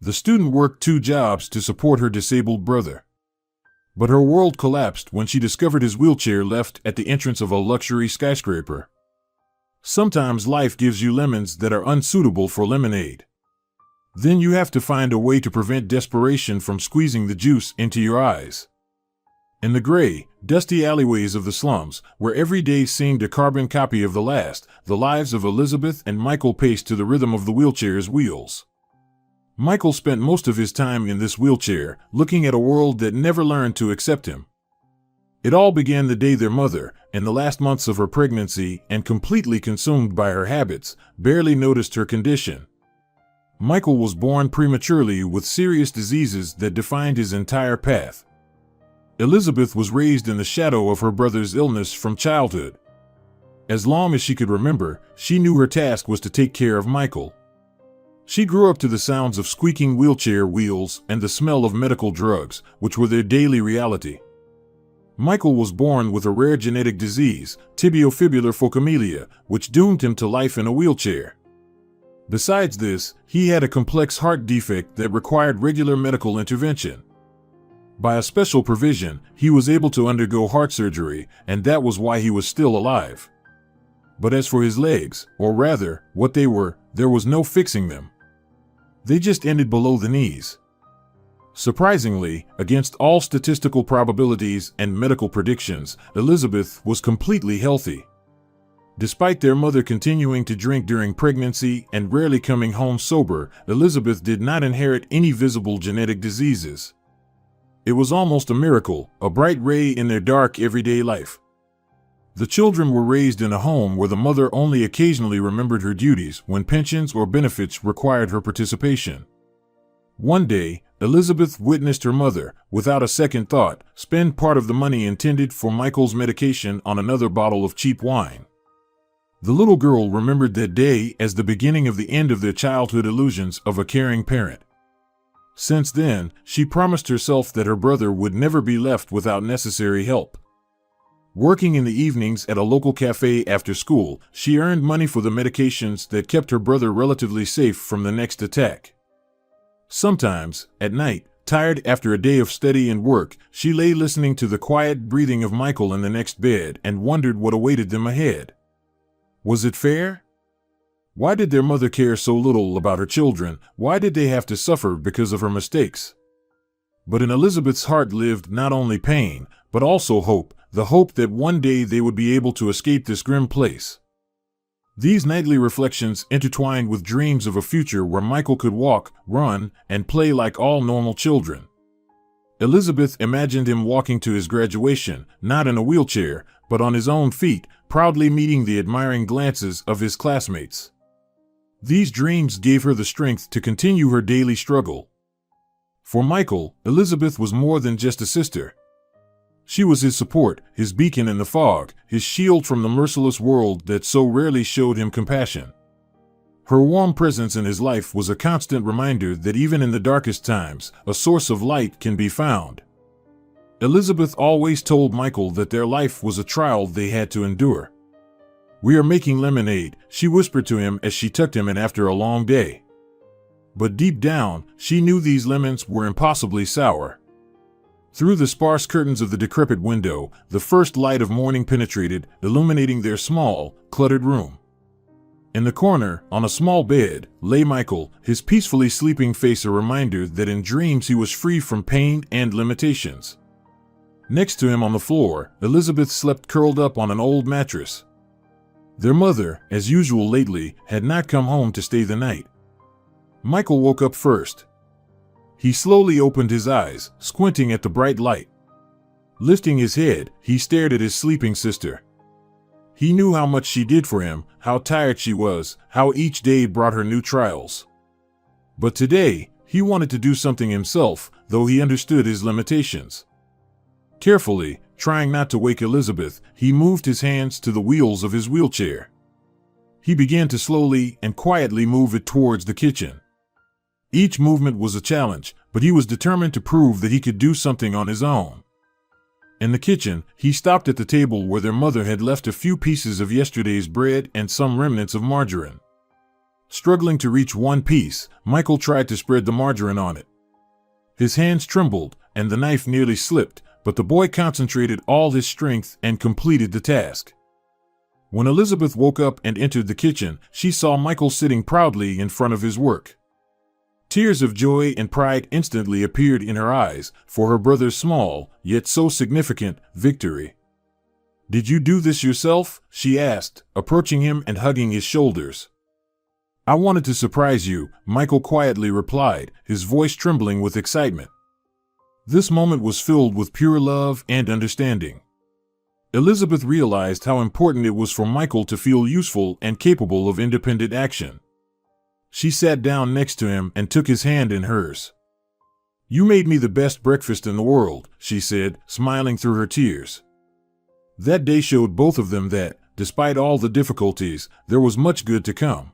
The student worked 2 jobs to support her disabled brother. But her world collapsed when she discovered his wheelchair left at the entrance of a luxury skyscraper. Sometimes life gives you lemons that are unsuitable for lemonade. Then you have to find a way to prevent desperation from squeezing the juice into your eyes. In the gray, dusty alleyways of the slums, where every day seemed a carbon copy of the last, the lives of Elizabeth and Michael paced to the rhythm of the wheelchair's wheels. Michael spent most of his time in this wheelchair, looking at a world that never learned to accept him. It all began the day their mother, in the last months of her pregnancy and completely consumed by her habits, barely noticed her condition. Michael was born prematurely with serious diseases that defined his entire path. Elizabeth was raised in the shadow of her brother's illness from childhood. As long as she could remember, she knew her task was to take care of Michael. She grew up to the sounds of squeaking wheelchair wheels and the smell of medical drugs, which were their daily reality. Michael was born with a rare genetic disease, tibiofibular phocomelia, which doomed him to life in a wheelchair. Besides this, he had a complex heart defect that required regular medical intervention. By a special provision, he was able to undergo heart surgery, and that was why he was still alive. But as for his legs, or rather, what they were, there was no fixing them. They just ended below the knees. Surprisingly, against all statistical probabilities and medical predictions, Elizabeth was completely healthy. Despite their mother continuing to drink during pregnancy and rarely coming home sober, Elizabeth did not inherit any visible genetic diseases. It was almost a miracle, a bright ray in their dark everyday life. The children were raised in a home where the mother only occasionally remembered her duties when pensions or benefits required her participation. One day, Elizabeth witnessed her mother, without a second thought, spend part of the money intended for Michael's medication on another bottle of cheap wine. The little girl remembered that day as the beginning of the end of their childhood illusions of a caring parent. Since then, she promised herself that her brother would never be left without necessary help. Working in the evenings at a local cafe after school, she earned money for the medications that kept her brother relatively safe from the next attack. Sometimes, at night, tired after a day of study and work, she lay listening to the quiet breathing of Michael in the next bed and wondered what awaited them ahead. Was it fair? Why did their mother care so little about her children? Why did they have to suffer because of her mistakes? But in Elizabeth's heart lived not only pain, but also hope, the hope that one day they would be able to escape this grim place. These nightly reflections intertwined with dreams of a future where Michael could walk, run, and play like all normal children. Elizabeth imagined him walking to his graduation, not in a wheelchair, but on his own feet, proudly meeting the admiring glances of his classmates. These dreams gave her the strength to continue her daily struggle. For Michael, Elizabeth was more than just a sister. She was his support, his beacon in the fog, his shield from the merciless world that so rarely showed him compassion. Her warm presence in his life was a constant reminder that even in the darkest times, a source of light can be found. Elizabeth always told Michael that their life was a trial they had to endure. "We are making lemonade," she whispered to him as she tucked him in after a long day. But deep down, she knew these lemons were impossibly sour. Through the sparse curtains of the decrepit window, the first light of morning penetrated, illuminating their small, cluttered room. In the corner, on a small bed, lay Michael, his peacefully sleeping face a reminder that in dreams he was free from pain and limitations. Next to him on the floor, Elizabeth slept curled up on an old mattress. Their mother, as usual lately, had not come home to stay the night. Michael woke up first. He slowly opened his eyes, squinting at the bright light. Lifting his head, he stared at his sleeping sister. He knew how much she did for him, how tired she was, how each day brought her new trials. But today, he wanted to do something himself, though he understood his limitations. Carefully, trying not to wake Elizabeth, he moved his hands to the wheels of his wheelchair. He began to slowly and quietly move it towards the kitchen. Each movement was a challenge, but he was determined to prove that he could do something on his own. In the kitchen, he stopped at the table where their mother had left a few pieces of yesterday's bread and some remnants of margarine. Struggling to reach one piece, Michael tried to spread the margarine on it. His hands trembled, and the knife nearly slipped, but the boy concentrated all his strength and completed the task. When Elizabeth woke up and entered the kitchen, she saw Michael sitting proudly in front of his work. Tears of joy and pride instantly appeared in her eyes for her brother's small, yet so significant, victory. "Did you do this yourself?" she asked, approaching him and hugging his shoulders. "I wanted to surprise you," Michael quietly replied, his voice trembling with excitement. This moment was filled with pure love and understanding. Elizabeth realized how important it was for Michael to feel useful and capable of independent action. She sat down next to him and took his hand in hers. "You made me the best breakfast in the world," she said, smiling through her tears. That day showed both of them that, despite all the difficulties, there was much good to come.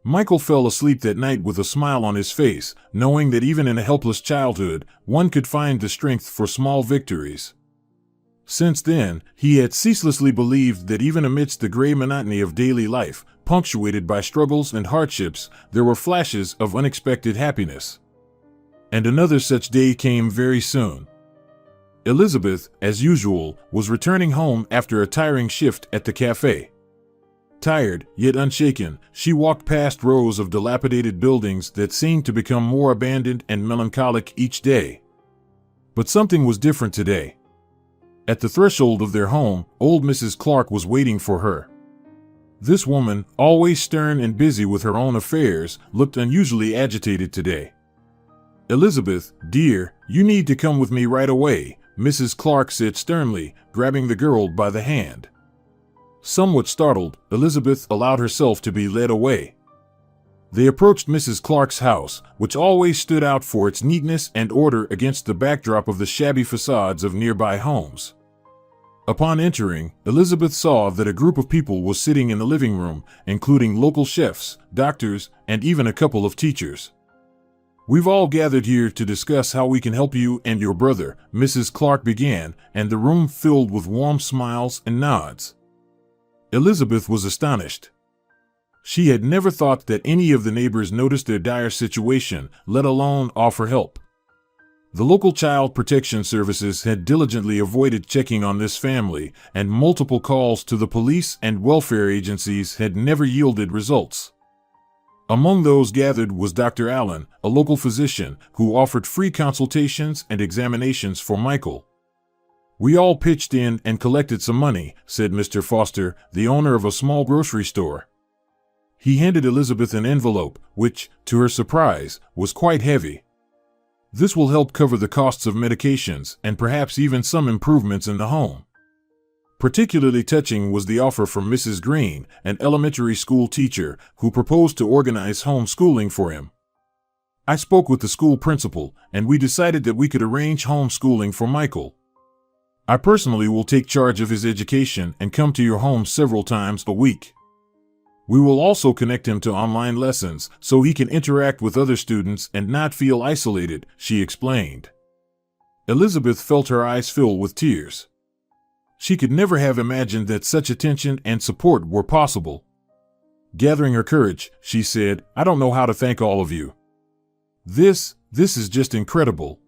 Michael fell asleep that night with a smile on his face, knowing that even in a helpless childhood, one could find the strength for small victories. Since then, he had ceaselessly believed that even amidst the gray monotony of daily life, punctuated by struggles and hardships, there were flashes of unexpected happiness. And another such day came very soon. Elizabeth, as usual, was returning home after a tiring shift at the cafe. Tired, yet unshaken, she walked past rows of dilapidated buildings that seemed to become more abandoned and melancholic each day. But something was different today. At the threshold of their home, old Mrs. Clark was waiting for her. This woman, always stern and busy with her own affairs, looked unusually agitated today. "Elizabeth, dear, you need to come with me right away," Mrs. Clark said sternly, grabbing the girl by the hand. Somewhat startled, Elizabeth allowed herself to be led away. They approached Mrs. Clark's house, which always stood out for its neatness and order against the backdrop of the shabby facades of nearby homes. Upon entering, Elizabeth saw that a group of people was sitting in the living room, including local chefs, doctors, and even a couple of teachers. "We've all gathered here to discuss how we can help you and your brother," Mrs. Clark began, and the room filled with warm smiles and nods. Elizabeth was astonished. She had never thought that any of the neighbors noticed their dire situation, let alone offer help. The local child protection services had diligently avoided checking on this family, and multiple calls to the police and welfare agencies had never yielded results. Among those gathered was Dr. Allen, a local physician, who offered free consultations and examinations for Michael. "We all pitched in and collected some money," said Mr. Foster, the owner of a small grocery store. He handed Elizabeth an envelope, which, to her surprise, was quite heavy. "This will help cover the costs of medications and perhaps even some improvements in the home." Particularly touching was the offer from Mrs. Green, an elementary school teacher, who proposed to organize homeschooling for him. "I spoke with the school principal, and we decided that we could arrange homeschooling for Michael. I personally will take charge of his education and come to your home several times a week. We will also connect him to online lessons so he can interact with other students and not feel isolated," she explained. Elizabeth felt her eyes fill with tears. She could never have imagined that such attention and support were possible. Gathering her courage, she said, "I don't know how to thank all of you. This is just incredible."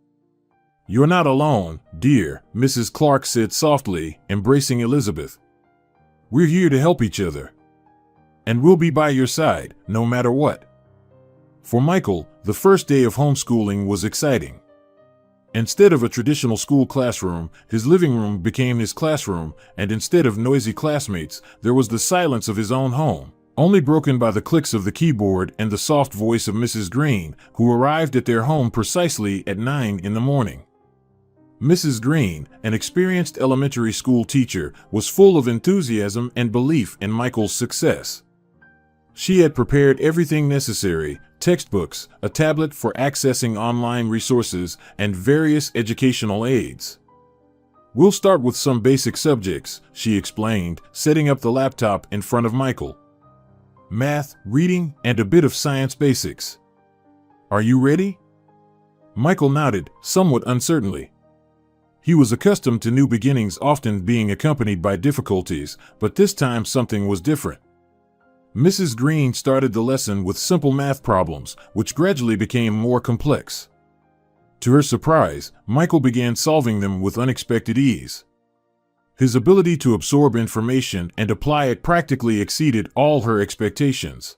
"You're not alone, dear," Mrs. Clark said softly, embracing Elizabeth. "We're here to help each other. And we'll be by your side, no matter what." For Michael, the first day of homeschooling was exciting. Instead of a traditional school classroom, his living room became his classroom, and instead of noisy classmates, there was the silence of his own home, only broken by the clicks of the keyboard and the soft voice of Mrs. Green, who arrived at their home precisely at 9 in the morning. Mrs. Green, an experienced elementary school teacher, was full of enthusiasm and belief in Michael's success. She had prepared everything necessary: textbooks, a tablet for accessing online resources, and various educational aids. "We'll start with some basic subjects," she explained, setting up the laptop in front of Michael. "Math, reading, and a bit of science basics. Are you ready?" Michael nodded, somewhat uncertainly. He was accustomed to new beginnings often being accompanied by difficulties, but this time something was different. Mrs. Green started the lesson with simple math problems, which gradually became more complex. To her surprise, Michael began solving them with unexpected ease. His ability to absorb information and apply it practically exceeded all her expectations.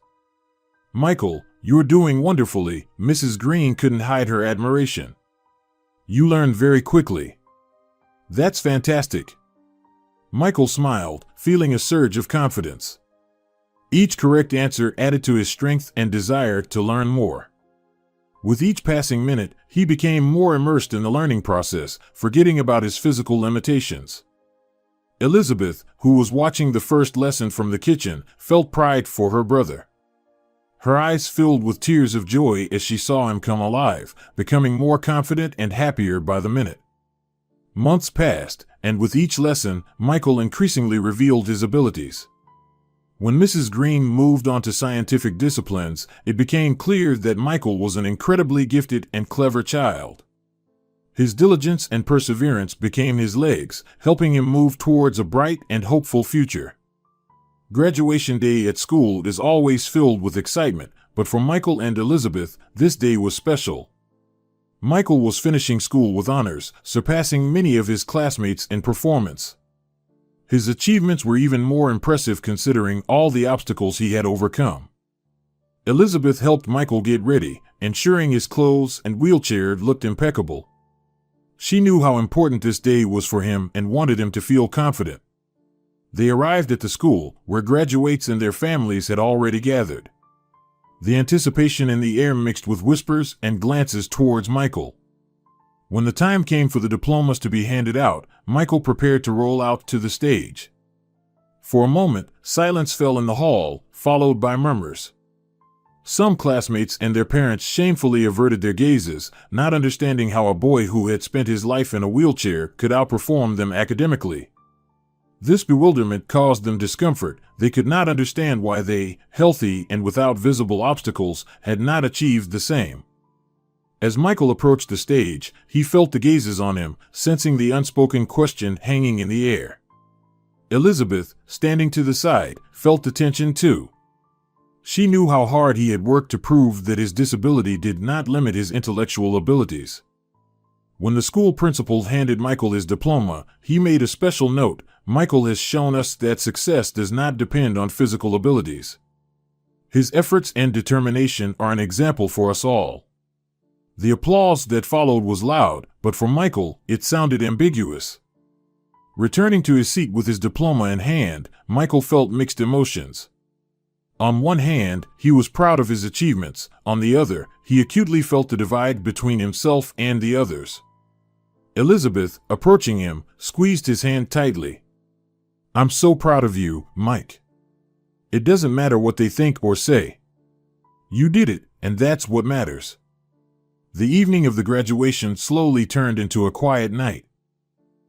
"Michael, you're doing wonderfully," Mrs. Green couldn't hide her admiration. "You learned very quickly." "That's fantastic." Michael smiled, feeling a surge of confidence. Each correct answer added to his strength and desire to learn more. With each passing minute, he became more immersed in the learning process, forgetting about his physical limitations. Elizabeth, who was watching the first lesson from the kitchen, felt pride for her brother. Her eyes filled with tears of joy as she saw him come alive, becoming more confident and happier by the minute. Months passed, and with each lesson, Michael increasingly revealed his abilities. When Mrs. Green moved on to scientific disciplines, it became clear that Michael was an incredibly gifted and clever child. His diligence and perseverance became his legs, helping him move towards a bright and hopeful future. Graduation day at school is always filled with excitement, but for Michael and Elizabeth, this day was special. Michael was finishing school with honors, surpassing many of his classmates in performance. His achievements were even more impressive considering all the obstacles he had overcome. Elizabeth helped Michael get ready, ensuring his clothes and wheelchair looked impeccable. She knew how important this day was for him and wanted him to feel confident. They arrived at the school, where graduates and their families had already gathered. The anticipation in the air mixed with whispers and glances towards Michael. When the time came for the diplomas to be handed out, Michael prepared to roll out to the stage. For a moment, silence fell in the hall, followed by murmurs. Some classmates and their parents shamefully averted their gazes, not understanding how a boy who had spent his life in a wheelchair could outperform them academically. This bewilderment caused them discomfort. They could not understand why they, healthy and without visible obstacles, had not achieved the same. As Michael approached the stage, he felt the gazes on him, sensing the unspoken question hanging in the air. Elizabeth, standing to the side, felt the tension too. She knew how hard he had worked to prove that his disability did not limit his intellectual abilities. When the school principal handed Michael his diploma, he made a special note: "Michael has shown us that success does not depend on physical abilities. His efforts and determination are an example for us all." The applause that followed was loud, but for Michael, it sounded ambiguous. Returning to his seat with his diploma in hand, Michael felt mixed emotions. On one hand, he was proud of his achievements. On the other, he acutely felt the divide between himself and the others. Elizabeth, approaching him, squeezed his hand tightly. "I'm so proud of you, Mike. It doesn't matter what they think or say. You did it, and that's what matters." The evening of the graduation slowly turned into a quiet night.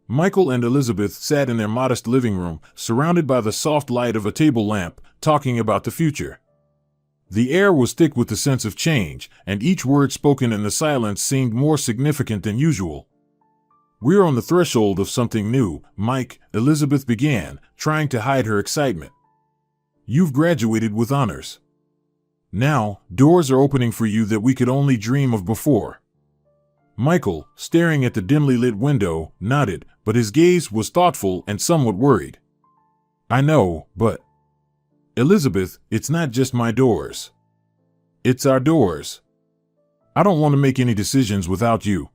Michael and Elizabeth sat in their modest living room, surrounded by the soft light of a table lamp, talking about the future. The air was thick with the sense of change, and each word spoken in the silence seemed more significant than usual. "We're on the threshold of something new, Mike," Elizabeth began, trying to hide her excitement. "You've graduated with honors. Now, doors are opening for you that we could only dream of before." Michael, staring at the dimly lit window, nodded, but his gaze was thoughtful and somewhat worried. "I know, but..." "Elizabeth, it's not just my doors. It's our doors. I don't want to make any decisions without you."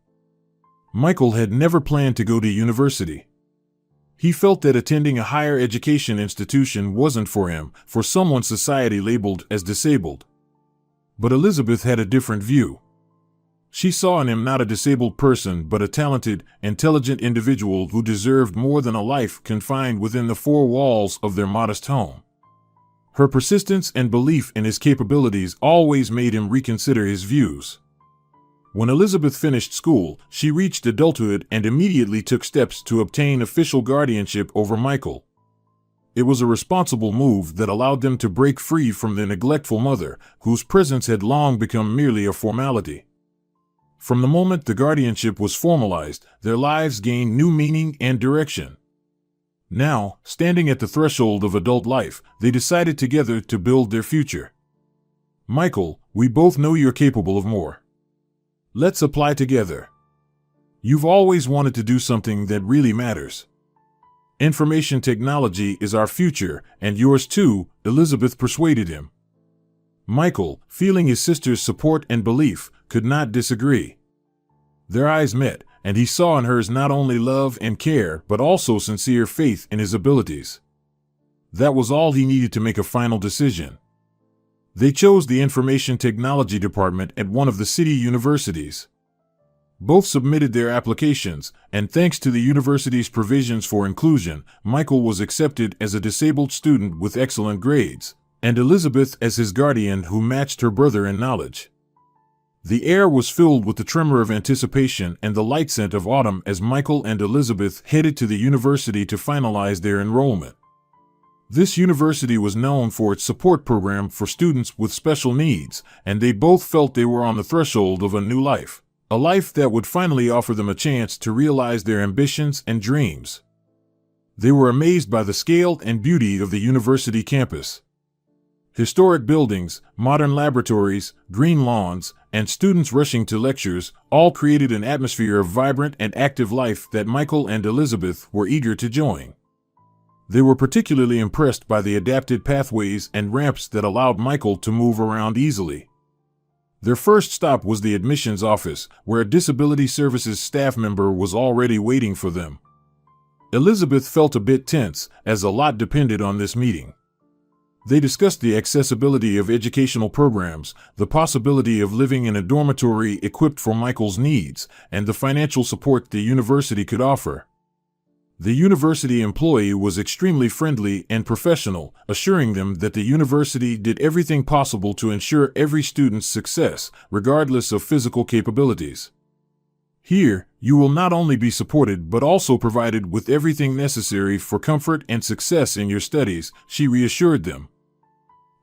Michael had never planned to go to university. He felt that attending a higher education institution wasn't for him, for someone society labeled as disabled. But Elizabeth had a different view. She saw in him not a disabled person but a talented, intelligent individual who deserved more than a life confined within the four walls of their modest home. Her persistence and belief in his capabilities always made him reconsider his views. When Elizabeth finished school, she reached adulthood and immediately took steps to obtain official guardianship over Michael. It was a responsible move that allowed them to break free from the neglectful mother, whose presence had long become merely a formality. From the moment the guardianship was formalized, their lives gained new meaning and direction. Now, standing at the threshold of adult life, they decided together to build their future. Michael, we both know you're capable of more. Let's apply together. You've always wanted to do something that really matters. Information technology is our future, and yours too, Elizabeth persuaded him. Michael, feeling his sister's support and belief, could not disagree. Their eyes met, and he saw in hers not only love and care but also sincere faith in his abilities. That was all he needed to make a final decision. They chose the information technology department at one of the city universities. Both submitted their applications, and thanks to the university's provisions for inclusion, Michael was accepted as a disabled student with excellent grades, and Elizabeth as his guardian who matched her brother in knowledge. The air was filled with the tremor of anticipation and the light scent of autumn as Michael and Elizabeth headed to the university to finalize their enrollment. This university was known for its support program for students with special needs, and they both felt they were on the threshold of a new life, a life that would finally offer them a chance to realize their ambitions and dreams. They were amazed by the scale and beauty of the university campus. Historic buildings, modern laboratories, green lawns, and students rushing to lectures all created an atmosphere of vibrant and active life that Michael and Elizabeth were eager to join. They were particularly impressed by the adapted pathways and ramps that allowed Michael to move around easily. Their first stop was the admissions office, where a disability services staff member was already waiting for them. Elizabeth felt a bit tense, as a lot depended on this meeting. They discussed the accessibility of educational programs, the possibility of living in a dormitory equipped for Michael's needs, and the financial support the university could offer. The university employee was extremely friendly and professional, assuring them that the university did everything possible to ensure every student's success, regardless of physical capabilities. Here, you will not only be supported but also provided with everything necessary for comfort and success in your studies, she reassured them.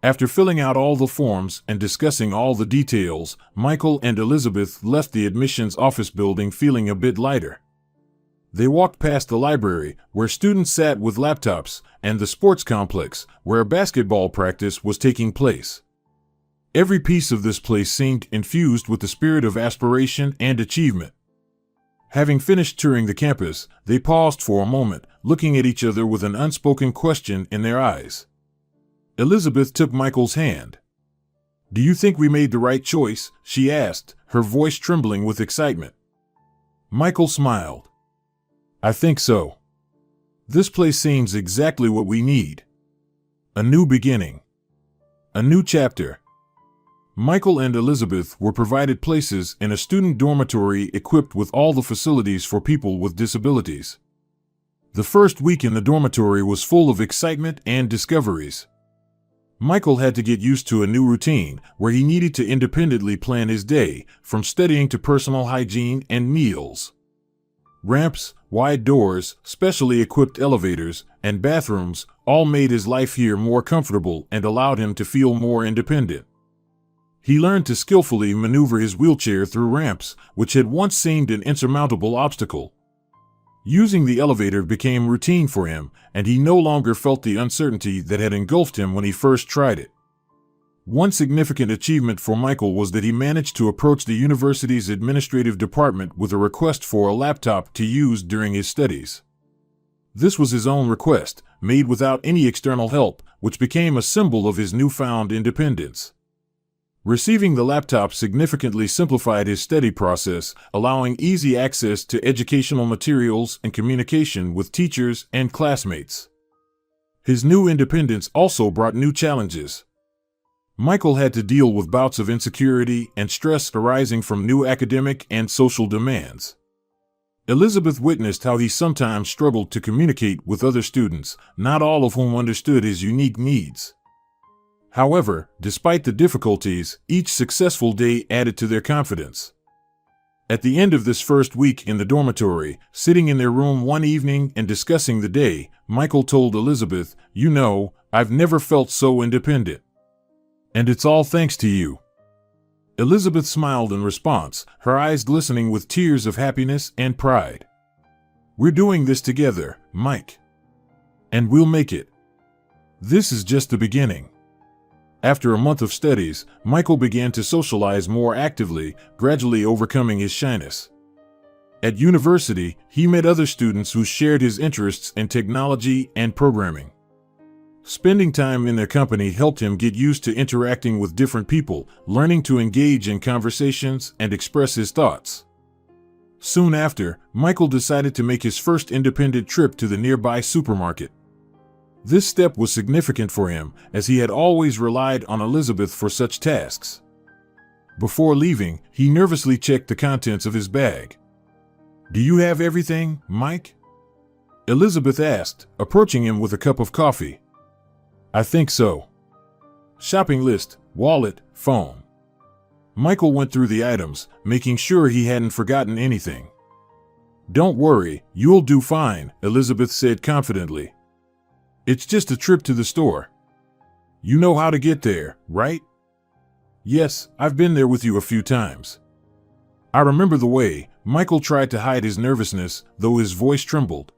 After filling out all the forms and discussing all the details, Michael and Elizabeth left the admissions office building feeling a bit lighter. They walked past the library, where students sat with laptops, and the sports complex, where a basketball practice was taking place. Every piece of this place seemed infused with the spirit of aspiration and achievement. Having finished touring the campus, they paused for a moment, looking at each other with an unspoken question in their eyes. Elizabeth took Michael's hand. "Do you think we made the right choice?" she asked, her voice trembling with excitement. Michael smiled. "I think so. This place seems exactly what we need. A new beginning. A new chapter." Michael and Elizabeth were provided places in a student dormitory equipped with all the facilities for people with disabilities. The first week in the dormitory was full of excitement and discoveries. Michael had to get used to a new routine where he needed to independently plan his day, from studying to personal hygiene and meals. Ramps, wide doors, specially equipped elevators, and bathrooms all made his life here more comfortable and allowed him to feel more independent. He learned to skillfully maneuver his wheelchair through ramps, which had once seemed an insurmountable obstacle. Using the elevator became routine for him, and he no longer felt the uncertainty that had engulfed him when he first tried it. One significant achievement for Michael was that he managed to approach the university's administrative department with a request for a laptop to use during his studies. This was his own request, made without any external help, which became a symbol of his newfound independence. Receiving the laptop significantly simplified his study process, allowing easy access to educational materials and communication with teachers and classmates. His new independence also brought new challenges. Michael had to deal with bouts of insecurity and stress arising from new academic and social demands. Elizabeth witnessed how he sometimes struggled to communicate with other students, not all of whom understood his unique needs. However, despite the difficulties, each successful day added to their confidence. At the end of this first week in the dormitory, sitting in their room one evening and discussing the day, Michael told Elizabeth, "You know, I've never felt so independent. And it's all thanks to you." Elizabeth smiled in response, her eyes glistening with tears of happiness and pride. "We're doing this together, Mike. And we'll make it. This is just the beginning. After a month of studies, Michael began to socialize more actively, gradually overcoming his shyness. At university, he met other students who shared his interests in technology and programming. Spending time in their company helped him get used to interacting with different people, learning to engage in conversations and express his thoughts. Soon after, Michael decided to make his first independent trip to the nearby supermarket. This step was significant for him, as he had always relied on Elizabeth for such tasks. Before leaving, he nervously checked the contents of his bag. "Do you have everything, Mike?" Elizabeth asked, approaching him with a cup of coffee. "I think so. Shopping list, wallet, phone." Michael went through the items, making sure he hadn't forgotten anything. "Don't worry, you'll do fine," Elizabeth said confidently. "It's just a trip to the store. You know how to get there, right?" "Yes, I've been there with you a few times." "I remember the way." Michael tried to hide his nervousness, though his voice trembled.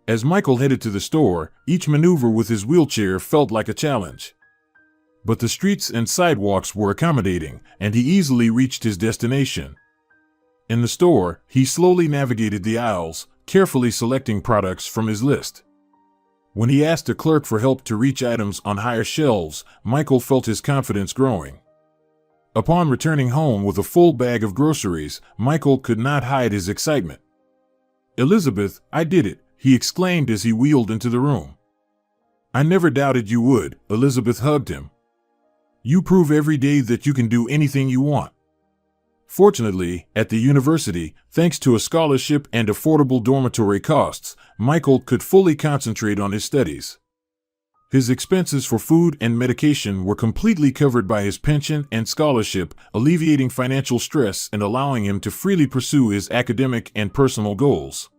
As Michael headed to the store, each maneuver with his wheelchair felt like a challenge. But the streets and sidewalks were accommodating, and he easily reached his destination. In the store, he slowly navigated the aisles, carefully selecting products from his list. When he asked a clerk for help to reach items on higher shelves, Michael felt his confidence growing. Upon returning home with a full bag of groceries, Michael could not hide his excitement. "Elizabeth, I did it," he exclaimed as he wheeled into the room. "I never doubted you would," Elizabeth hugged him. "You prove every day that you can do anything you want." Fortunately, at the university, thanks to a scholarship and affordable dormitory costs, Michael could fully concentrate on his studies. His expenses for food and medication were completely covered by his pension and scholarship, alleviating financial stress and allowing him to freely pursue his academic and personal goals.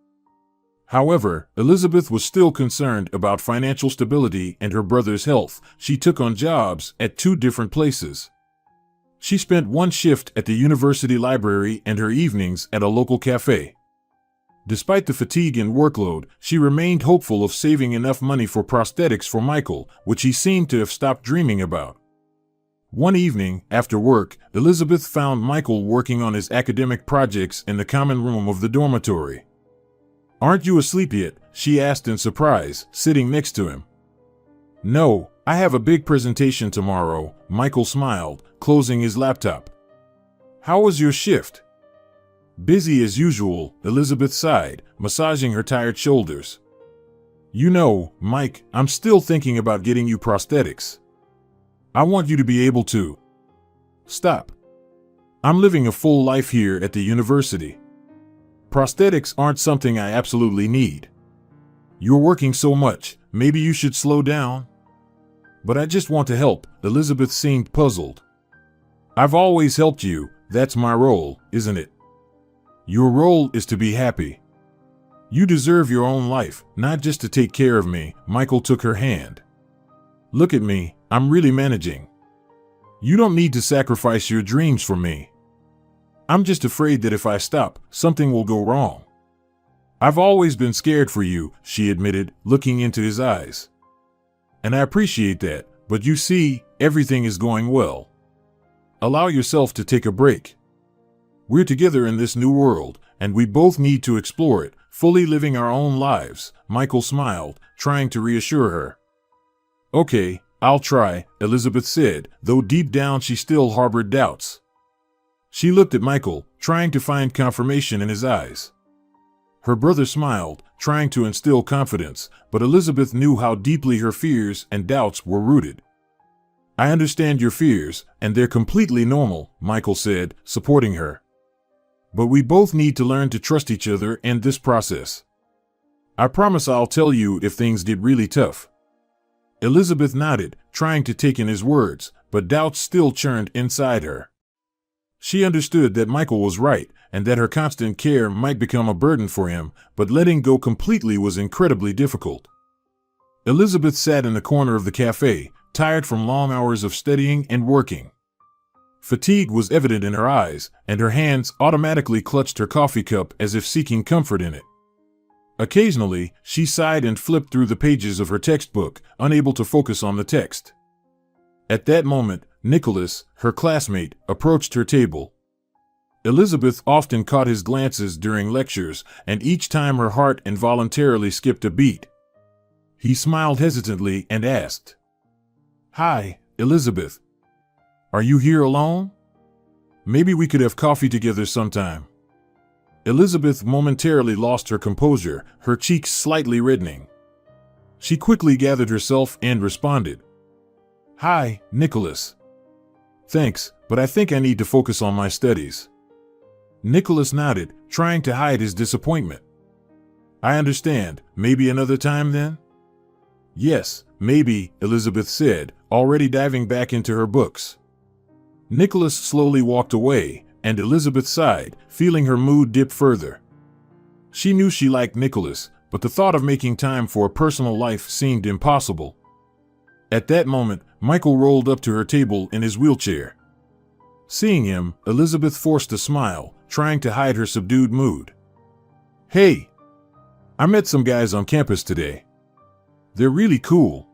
However, Elizabeth was still concerned about financial stability and her brother's health. She took on jobs at 2 different places. She spent one shift at the university library and her evenings at a local cafe. Despite the fatigue and workload, she remained hopeful of saving enough money for prosthetics for Michael, which he seemed to have stopped dreaming about. One evening, after work, Elizabeth found Michael working on his academic projects in the common room of the dormitory. "Aren't you asleep yet?" she asked in surprise, sitting next to him. "No, I have a big presentation tomorrow," Michael smiled, closing his laptop. "How was your shift?" "Busy as usual," Elizabeth sighed, massaging her tired shoulders. "You know, Mike, I'm still thinking about getting you prosthetics. I want you to be able to stop. I'm living a full life here at the university. Prosthetics aren't something I absolutely need. You're working so much, maybe you should slow down." "But I just want to help," Elizabeth seemed puzzled. "I've always helped you, that's my role, isn't it?" "Your role is to be happy. You deserve your own life, not just to take care of me." Michael took her hand. "Look at me, I'm really managing. You don't need to sacrifice your dreams for me. I'm just afraid that if I stop, something will go wrong." "I've always been scared for you," she admitted, looking into his eyes. "And I appreciate that, but you see, everything is going well. Allow yourself to take a break. We're together in this new world, and we both need to explore it, fully living our own lives." Michael smiled, trying to reassure her. "Okay, I'll try," Elizabeth said, though deep down she still harbored doubts. She looked at Michael, trying to find confirmation in his eyes. Her brother smiled, trying to instill confidence, but Elizabeth knew how deeply her fears and doubts were rooted. "I understand your fears, and they're completely normal," Michael said, supporting her. "But we both need to learn to trust each other in this process. I promise I'll tell you if things get really tough." Elizabeth nodded, trying to take in his words, but doubts still churned inside her. She understood that Michael was right, and that her constant care might become a burden for him, but letting go completely was incredibly difficult. Elizabeth sat in the corner of the cafe, tired from long hours of studying and working. Fatigue was evident in her eyes, and her hands automatically clutched her coffee cup as if seeking comfort in it. Occasionally, she sighed and flipped through the pages of her textbook, unable to focus on the text. At that moment, Nicholas, her classmate, approached her table. Elizabeth often caught his glances during lectures, and each time her heart involuntarily skipped a beat. He smiled hesitantly and asked, "Hi, Elizabeth. Are you here alone? Maybe we could have coffee together sometime." Elizabeth momentarily lost her composure, her cheeks slightly reddening. She quickly gathered herself and responded, "Hi, Nicholas. Thanks, but I think I need to focus on my studies." Nicholas nodded, trying to hide his disappointment. "I understand. Maybe another time then?" "Yes, maybe," Elizabeth said, already diving back into her books. Nicholas slowly walked away, and Elizabeth sighed, feeling her mood dip further. She knew she liked Nicholas, but the thought of making time for a personal life seemed impossible. At that moment, Michael rolled up to her table in his wheelchair. Seeing him, Elizabeth forced a smile, trying to hide her subdued mood. "Hey, I met some guys on campus today. They're really cool."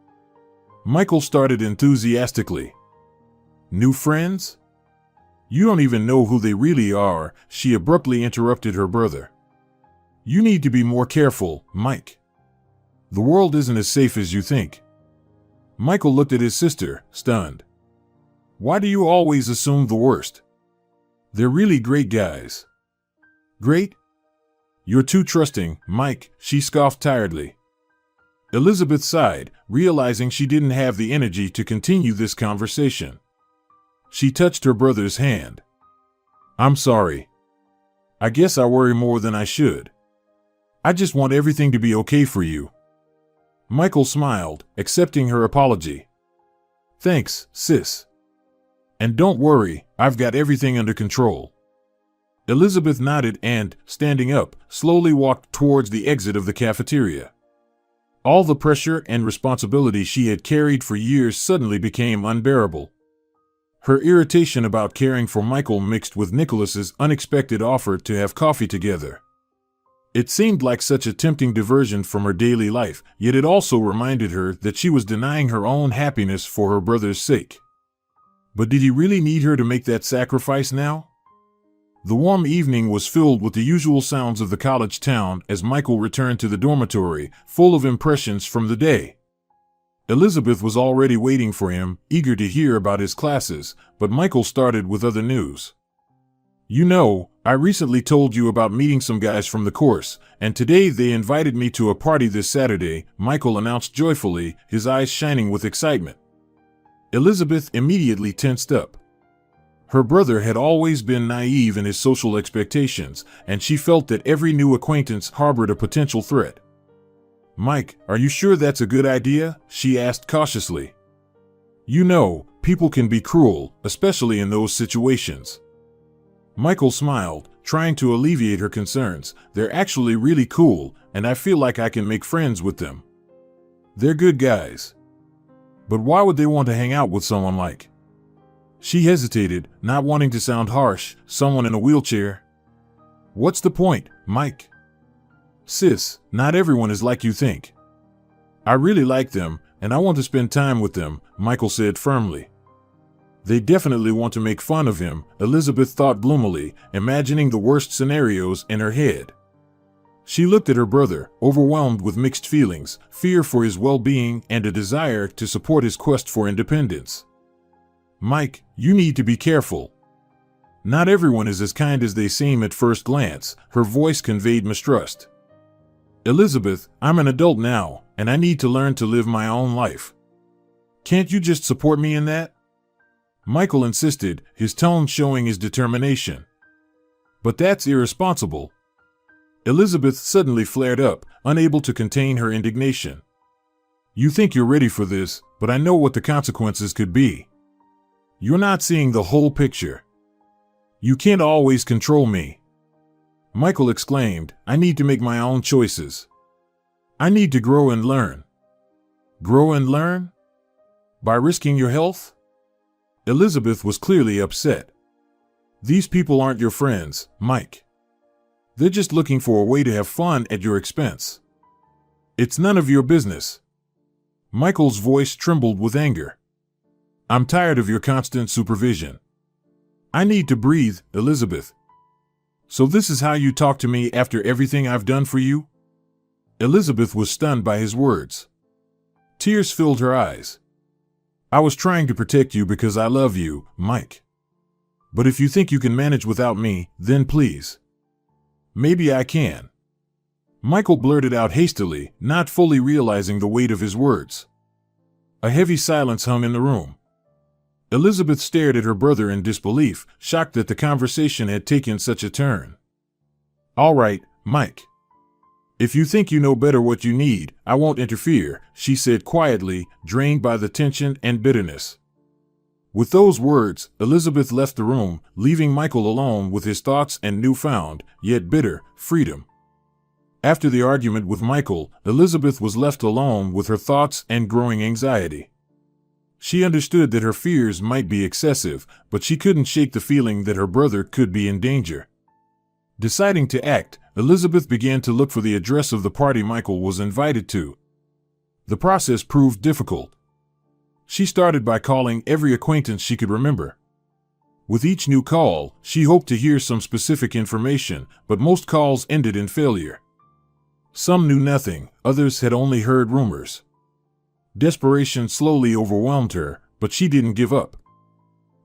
Michael started enthusiastically. "New friends? You don't even know who they really are," she abruptly interrupted her brother. "You need to be more careful, Mike. The world isn't as safe as you think." Michael looked at his sister, stunned. "Why do you always assume the worst? They're really great guys." "Great? You're too trusting, Mike," she scoffed tiredly. Elizabeth sighed, realizing she didn't have the energy to continue this conversation. She touched her brother's hand. "I'm sorry. I guess I worry more than I should. I just want everything to be okay for you." Michael smiled, accepting her apology. "Thanks, sis. And don't worry, I've got everything under control." Elizabeth nodded and, standing up, slowly walked towards the exit of the cafeteria. All the pressure and responsibility she had carried for years suddenly became unbearable. Her irritation about caring for Michael mixed with Nicholas's unexpected offer to have coffee together. It seemed like such a tempting diversion from her daily life, yet it also reminded her that she was denying her own happiness for her brother's sake. But did he really need her to make that sacrifice now? The warm evening was filled with the usual sounds of the college town as Michael returned to the dormitory, full of impressions from the day. Elizabeth was already waiting for him, eager to hear about his classes, but Michael started with other news. "You know, I recently told you about meeting some guys from the course, and today they invited me to a party this Saturday," Michael announced joyfully, his eyes shining with excitement. Elizabeth immediately tensed up. Her brother had always been naive in his social expectations, and she felt that every new acquaintance harbored a potential threat. "Mike, are you sure that's a good idea?" she asked cautiously. "You know, people can be cruel, especially in those situations." Michael smiled, trying to alleviate her concerns. "They're actually really cool, and I feel like I can make friends with them. They're good guys. But why would they want to hang out with someone like—" She hesitated, not wanting to sound harsh. "Someone in a wheelchair? What's the point, Mike?" "Sis, not everyone is like you think. I really like them, and I want to spend time with them," Michael said firmly. "They definitely want to make fun of him," Elizabeth thought gloomily, imagining the worst scenarios in her head. She looked at her brother, overwhelmed with mixed feelings, fear for his well-being and a desire to support his quest for independence. "Mike, you need to be careful. Not everyone is as kind as they seem at first glance," her voice conveyed mistrust. "Elizabeth, I'm an adult now, and I need to learn to live my own life. Can't you just support me in that?" Michael insisted, his tone showing his determination. "But that's irresponsible." Elizabeth suddenly flared up, unable to contain her indignation. "You think you're ready for this, but I know what the consequences could be. You're not seeing the whole picture. You can't always control me." Michael exclaimed, "I need to make my own choices. I need to grow and learn." "Grow and learn? By risking your health?" Elizabeth was clearly upset. "These people aren't your friends, Mike. They're just looking for a way to have fun at your expense. It's none of your business. Michael's voice trembled with anger. I'm tired of your constant supervision. I need to breathe, Elizabeth. So this is how you talk to me after everything I've done for you? Elizabeth was stunned by his words. Tears filled her eyes. I was trying to protect you because I love you, Mike. But if you think you can manage without me, then please. Maybe I can. Michael blurted out hastily, not fully realizing the weight of his words. A heavy silence hung in the room. Elizabeth stared at her brother in disbelief, shocked that the conversation had taken such a turn. All right, Mike. If you think you know better what you need, I won't interfere, she said quietly, drained by the tension and bitterness. With those words, Elizabeth left the room, leaving Michael alone with his thoughts and newfound, yet bitter, freedom. After the argument with Michael, Elizabeth was left alone with her thoughts and growing anxiety. She understood that her fears might be excessive, but she couldn't shake the feeling that her brother could be in danger. Deciding to act, Elizabeth began to look for the address of the party Michael was invited to. The process proved difficult. She started by calling every acquaintance she could remember. With each new call, she hoped to hear some specific information, but most calls ended in failure. Some knew nothing, others had only heard rumors. Desperation slowly overwhelmed her, but she didn't give up.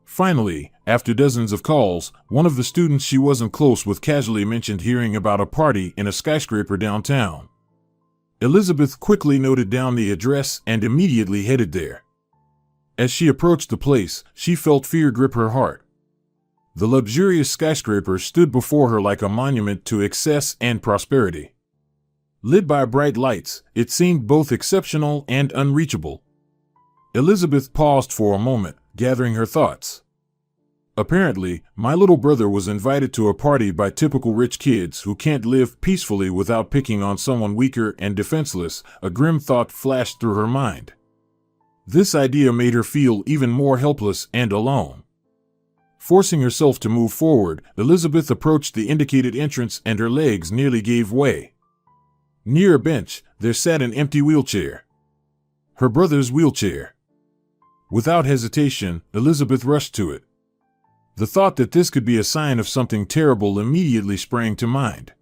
Finally, after dozens of calls, one of the students she wasn't close with casually mentioned hearing about a party in a skyscraper downtown. Elizabeth quickly noted down the address and immediately headed there. As she approached the place, she felt fear grip her heart. The luxurious skyscraper stood before her like a monument to excess and prosperity. Lit by bright lights, it seemed both exceptional and unreachable. Elizabeth paused for a moment, gathering her thoughts. Apparently, my little brother was invited to a party by typical rich kids who can't live peacefully without picking on someone weaker and defenseless, a grim thought flashed through her mind. This idea made her feel even more helpless and alone. Forcing herself to move forward, Elizabeth approached the indicated entrance and her legs nearly gave way. Near a bench, there sat an empty wheelchair. Her brother's wheelchair. Without hesitation, Elizabeth rushed to it. The thought that this could be a sign of something terrible immediately sprang to mind.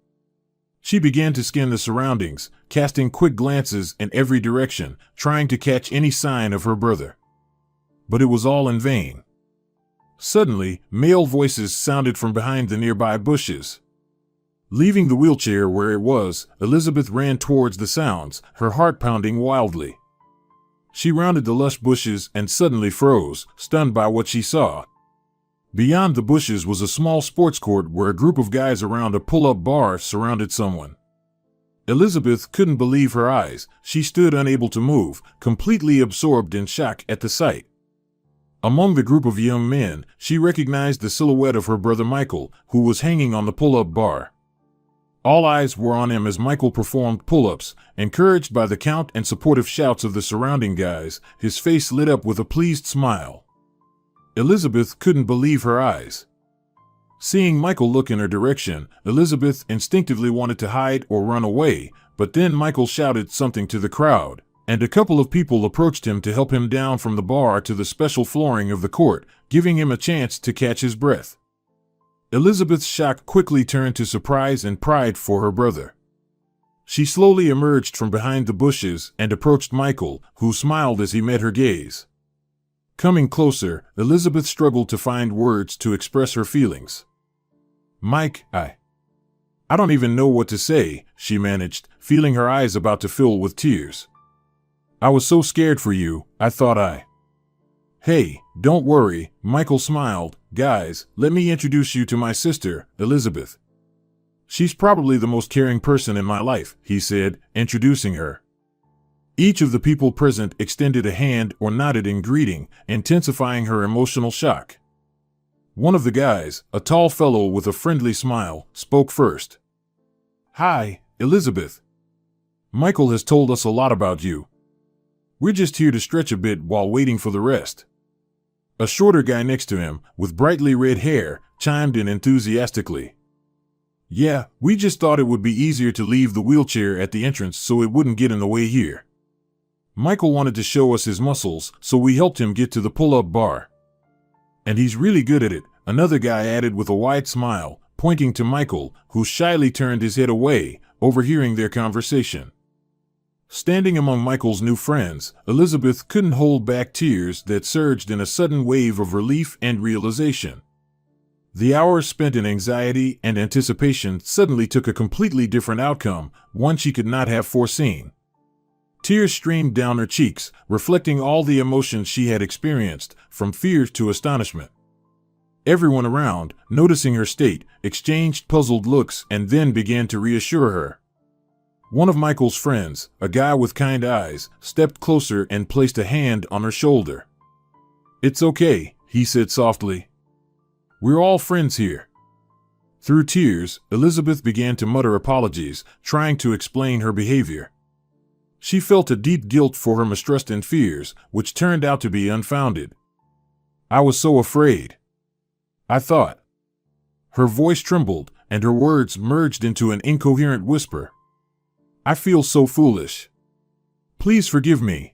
She began to scan the surroundings, casting quick glances in every direction, trying to catch any sign of her brother. But it was all in vain. Suddenly, male voices sounded from behind the nearby bushes. Leaving the wheelchair where it was, Elizabeth ran towards the sounds, her heart pounding wildly. She rounded the lush bushes and suddenly froze, stunned by what she saw. Beyond the bushes was a small sports court where a group of guys around a pull-up bar surrounded someone. Elizabeth couldn't believe her eyes. She stood unable to move, completely absorbed in shock at the sight. Among the group of young men, she recognized the silhouette of her brother Michael, who was hanging on the pull-up bar. All eyes were on him as Michael performed pull-ups. Encouraged by the count and supportive shouts of the surrounding guys, his face lit up with a pleased smile. Elizabeth couldn't believe her eyes. Seeing Michael look in her direction, Elizabeth instinctively wanted to hide or run away, but then Michael shouted something to the crowd, and a couple of people approached him to help him down from the bar to the special flooring of the court, giving him a chance to catch his breath. Elizabeth's shock quickly turned to surprise and pride for her brother. She slowly emerged from behind the bushes and approached Michael, who smiled as he met her gaze. Coming closer, Elizabeth struggled to find words to express her feelings. Mike, I don't even know what to say, she managed, feeling her eyes about to fill with tears. I was so scared for you, I thought Hey, don't worry, Michael smiled. Guys, let me introduce you to my sister, Elizabeth. She's probably the most caring person in my life, he said, introducing her. Each of the people present extended a hand or nodded in greeting, intensifying her emotional shock. One of the guys, a tall fellow with a friendly smile, spoke first. Hi, Elizabeth. Michael has told us a lot about you. We're just here to stretch a bit while waiting for the rest. A shorter guy next to him, with brightly red hair, chimed in enthusiastically. Yeah, we just thought it would be easier to leave the wheelchair at the entrance so it wouldn't get in the way here. Michael wanted to show us his muscles, so we helped him get to the pull-up bar. And he's really good at it, another guy added with a wide smile, pointing to Michael, who shyly turned his head away, overhearing their conversation. Standing among Michael's new friends, Elizabeth couldn't hold back tears that surged in a sudden wave of relief and realization. The hours spent in anxiety and anticipation suddenly took a completely different outcome, one she could not have foreseen. Tears streamed down her cheeks, reflecting all the emotions she had experienced, from fear to astonishment. Everyone around, noticing her state, exchanged puzzled looks and then began to reassure her. One of Michael's friends, a guy with kind eyes, stepped closer and placed a hand on her shoulder. "It's okay," he said softly. "We're all friends here." Through tears, Elizabeth began to mutter apologies, trying to explain her behavior. She felt a deep guilt for her mistrust and fears, which turned out to be unfounded. "I was so afraid. I thought." Her voice trembled, and her words merged into an incoherent whisper. "I feel so foolish. Please forgive me."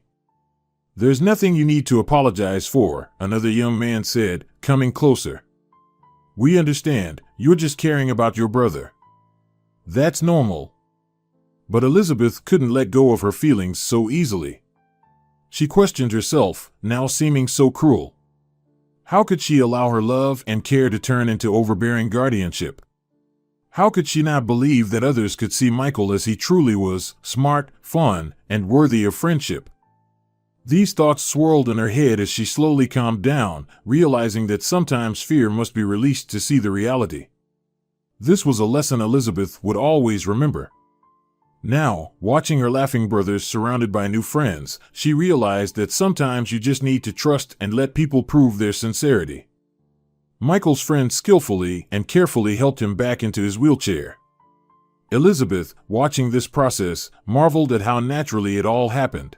"There's nothing you need to apologize for," another young man said, coming closer. "We understand, you're just caring about your brother. That's normal." But Elizabeth couldn't let go of her feelings so easily. She questioned herself, now seeming so cruel. How could she allow her love and care to turn into overbearing guardianship? How could she not believe that others could see Michael as he truly was, smart, fun, and worthy of friendship? These thoughts swirled in her head as she slowly calmed down, realizing that sometimes fear must be released to see the reality. This was a lesson Elizabeth would always remember. Now, watching her laughing brothers surrounded by new friends, she realized that sometimes you just need to trust and let people prove their sincerity. Michael's friend skillfully and carefully helped him back into his wheelchair. Elizabeth, watching this process, marveled at how naturally it all happened.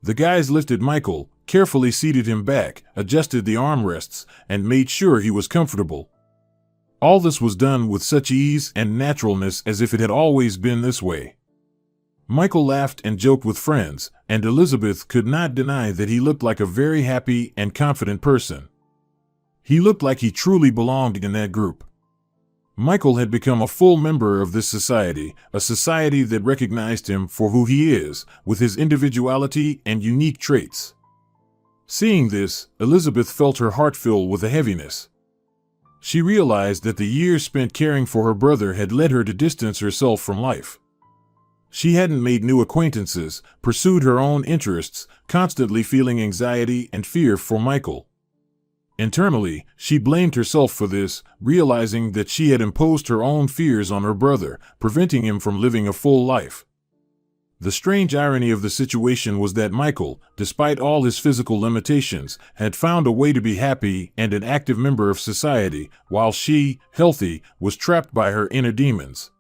The guys lifted Michael, carefully seated him back, adjusted the armrests, and made sure he was comfortable. All this was done with such ease and naturalness as if it had always been this way. Michael laughed and joked with friends, and Elizabeth could not deny that he looked like a very happy and confident person. He looked like he truly belonged in that group. Michael had become a full member of this society, a society that recognized him for who he is, with his individuality and unique traits. Seeing this, Elizabeth felt her heart fill with a heaviness. She realized that the years spent caring for her brother had led her to distance herself from life. She hadn't made new acquaintances, pursued her own interests, constantly feeling anxiety and fear for Michael. Internally, she blamed herself for this, realizing that she had imposed her own fears on her brother, preventing him from living a full life. The strange irony of the situation was that Michael, despite all his physical limitations, had found a way to be happy and an active member of society, while she, healthy, was trapped by her inner demons.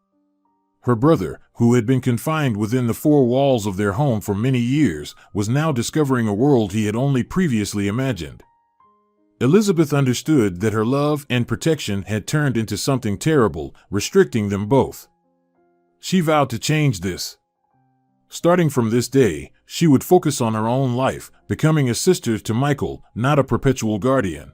Her brother, who had been confined within the four walls of their home for many years, was now discovering a world he had only previously imagined. Elizabeth understood that her love and protection had turned into something terrible, restricting them both. She vowed to change this. Starting from this day, she would focus on her own life, becoming a sister to Michael, not a perpetual guardian.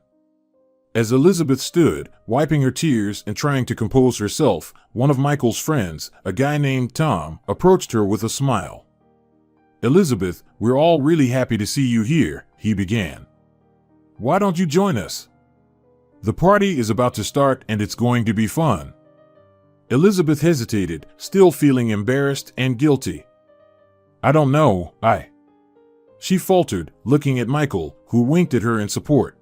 As Elizabeth stood, wiping her tears and trying to compose herself, one of Michael's friends, a guy named Tom, approached her with a smile. "Elizabeth, we're all really happy to see you here," he began. "Why don't you join us? The party is about to start and it's going to be fun." Elizabeth hesitated, still feeling embarrassed and guilty. "I don't know, she faltered, looking at Michael, who winked at her in support.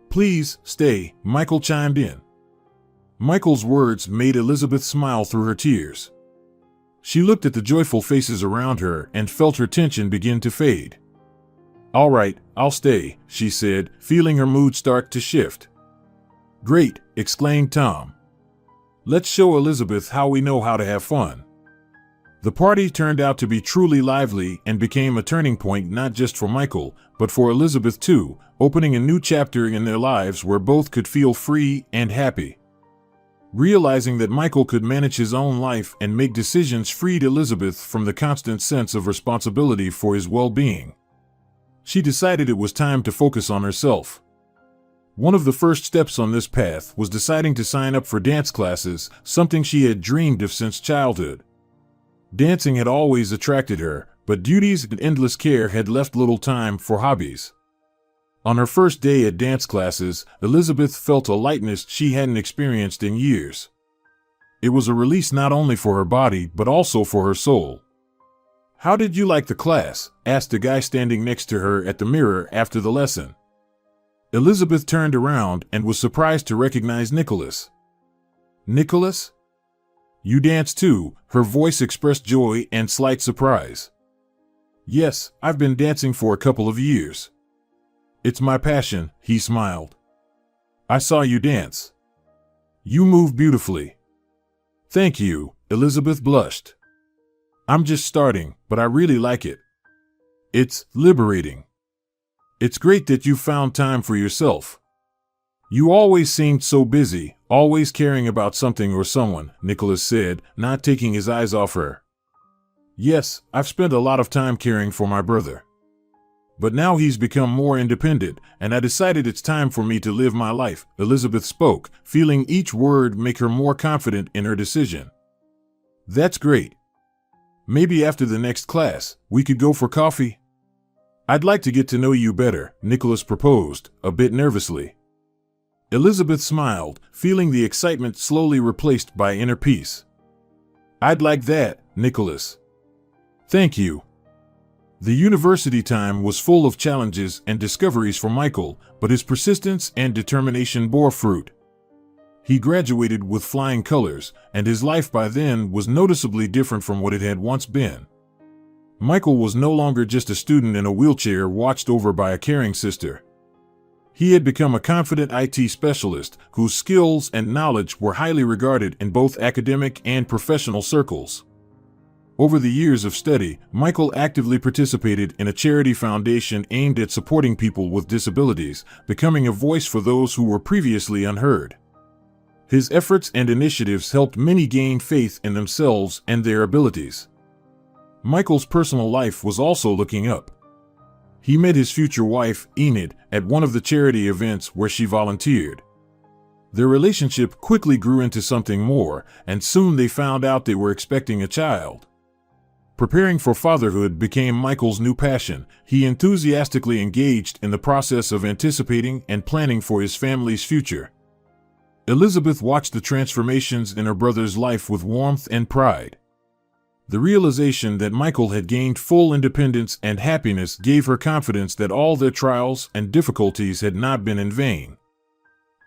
"Please, stay," Michael chimed in. Michael's words made Elizabeth smile through her tears. She looked at the joyful faces around her and felt her tension begin to fade. "All right, I'll stay," she said, feeling her mood start to shift. "Great," exclaimed Tom. "Let's show Elizabeth how we know how to have fun." The party turned out to be truly lively and became a turning point not just for Michael, but for Elizabeth too, opening a new chapter in their lives where both could feel free and happy. Realizing that Michael could manage his own life and make decisions freed Elizabeth from the constant sense of responsibility for his well-being. She decided it was time to focus on herself. One of the first steps on this path was deciding to sign up for dance classes, something she had dreamed of since childhood. Dancing had always attracted her, but duties and endless care had left little time for hobbies. On her first day at dance classes, Elizabeth felt a lightness she hadn't experienced in years. It was a release not only for her body but also for her soul. "How did you like the class?" asked a guy standing next to her at the mirror after the lesson. Elizabeth turned around and was surprised to recognize Nicholas. "Nicholas? You dance too?" Her voice expressed joy and slight surprise. "Yes, I've been dancing for a couple of years. It's my passion," he smiled. "I saw you dance. You move beautifully." "Thank you," Elizabeth blushed. "I'm just starting, but I really like it. It's liberating. It's great that you found time for yourself. You always seemed so busy, always caring about something or someone," Nicholas said, not taking his eyes off her. "Yes, I've spent a lot of time caring for my brother. But now he's become more independent, and I decided it's time for me to live my life," Elizabeth spoke, feeling each word make her more confident in her decision. "That's great. Maybe after the next class, we could go for coffee?" "I'd like to get to know you better," Nicholas proposed, a bit nervously. Elizabeth smiled, feeling the excitement slowly replaced by inner peace. "I'd like that, Nicholas." "Thank you." The university time was full of challenges and discoveries for Michael, but his persistence and determination bore fruit. He graduated with flying colors, and his life by then was noticeably different from what it had once been. Michael was no longer just a student in a wheelchair watched over by a caring sister. He had become a confident IT specialist whose skills and knowledge were highly regarded in both academic and professional circles. Over the years of study, Michael actively participated in a charity foundation aimed at supporting people with disabilities, becoming a voice for those who were previously unheard. His efforts and initiatives helped many gain faith in themselves and their abilities. Michael's personal life was also looking up. He met his future wife, Enid, at one of the charity events where she volunteered. Their relationship quickly grew into something more, and soon they found out they were expecting a child. Preparing for fatherhood became Michael's new passion. He enthusiastically engaged in the process of anticipating and planning for his family's future. Elizabeth watched the transformations in her brother's life with warmth and pride. The realization that Michael had gained full independence and happiness gave her confidence that all their trials and difficulties had not been in vain.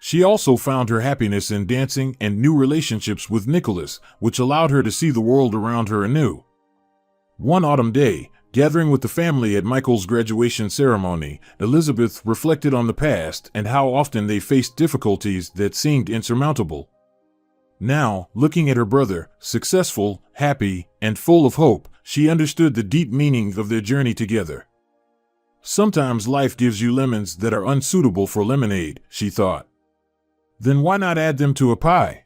She also found her happiness in dancing and new relationships with Nicholas, which allowed her to see the world around her anew. One autumn day, gathering with the family at Michael's graduation ceremony, Elizabeth reflected on the past and how often they faced difficulties that seemed insurmountable. Now, looking at her brother, successful, happy, and full of hope, she understood the deep meaning of their journey together. "Sometimes life gives you lemons that are unsuitable for lemonade," she thought. "Then why not add them to a pie?"